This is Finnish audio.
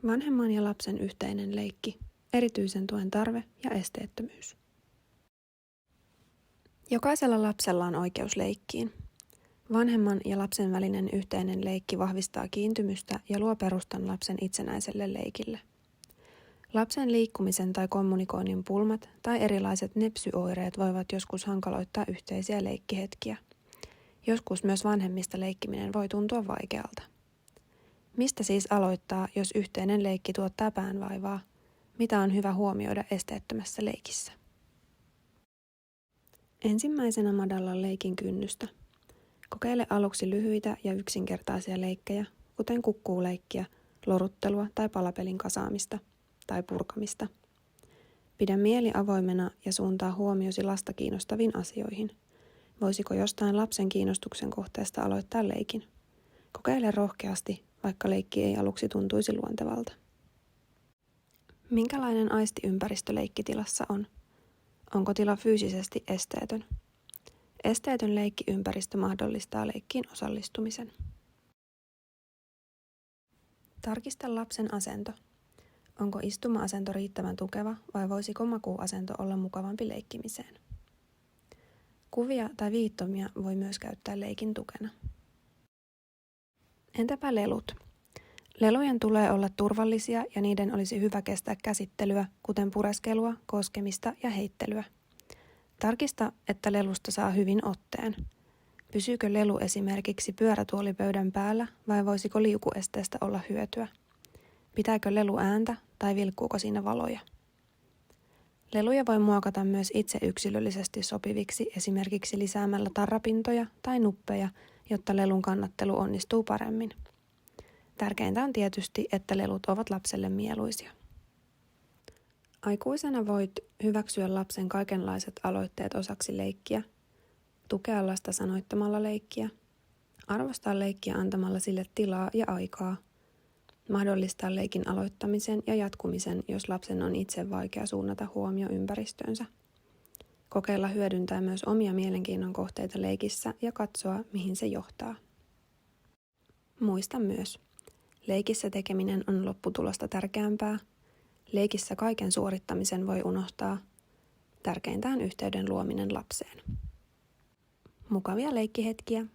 Vanhemman ja lapsen yhteinen leikki, erityisen tuen tarve ja esteettömyys. Jokaisella lapsella on oikeus leikkiin. Vanhemman ja lapsen välinen yhteinen leikki vahvistaa kiintymystä ja luo perustan lapsen itsenäiselle leikille. Lapsen liikkumisen tai kommunikoinnin pulmat tai erilaiset nepsyoireet voivat joskus hankaloittaa yhteisiä leikkihetkiä. Joskus myös vanhemmista leikkiminen voi tuntua vaikealta. Mistä siis aloittaa, jos yhteinen leikki tuottaa päänvaivaa? Mitä on hyvä huomioida esteettömässä leikissä? Ensimmäisenä madalla leikin kynnystä. Kokeile aluksi lyhyitä ja yksinkertaisia leikkejä, kuten kukkuuleikkiä, loruttelua tai palapelin kasaamista tai purkamista. Pidä mieli avoimena ja suuntaa huomiosi lasta kiinnostaviin asioihin. Voisiko jostain lapsen kiinnostuksen kohteesta aloittaa leikin? Kokeile rohkeasti, vaikka leikki ei aluksi tuntuisi luontevalta. Minkälainen aistiympäristö leikkitilassa on? Onko tila fyysisesti esteetön? Esteetön leikkiympäristö mahdollistaa leikkiin osallistumisen. Tarkista lapsen asento. Onko istuma-asento riittävän tukeva vai voisiko makuuasento olla mukavampi leikkimiseen? Kuvia tai viittomia voi myös käyttää leikin tukena. Entäpä lelut? Lelujen tulee olla turvallisia ja niiden olisi hyvä kestää käsittelyä, kuten pureskelua, koskemista ja heittelyä. Tarkista, että lelusta saa hyvin otteen. Pysyykö lelu esimerkiksi pyörätuolipöydän päällä vai voisiko liukuesteestä olla hyötyä? Pitääkö lelu ääntä tai vilkkuuko siinä valoja? Leluja voi muokata myös itse yksilöllisesti sopiviksi esimerkiksi lisäämällä tarrapintoja tai nuppeja, jotta lelun kannattelu onnistuu paremmin. Tärkeintä on tietysti, että lelut ovat lapselle mieluisia. Aikuisena voit hyväksyä lapsen kaikenlaiset aloitteet osaksi leikkiä, tukea lasta sanoittamalla leikkiä, arvostaa leikkiä antamalla sille tilaa ja aikaa, mahdollistaa leikin aloittamisen ja jatkumisen, jos lapsen on itse vaikea suunnata huomio ympäristöönsä. Kokeilla hyödyntää myös omia mielenkiinnon kohteita leikissä ja katsoa, mihin se johtaa. Muista myös, leikissä tekeminen on lopputulosta tärkeämpää. Leikissä kaiken suorittamisen voi unohtaa. Tärkeintä on yhteyden luominen lapseen. Mukavia leikkihetkiä!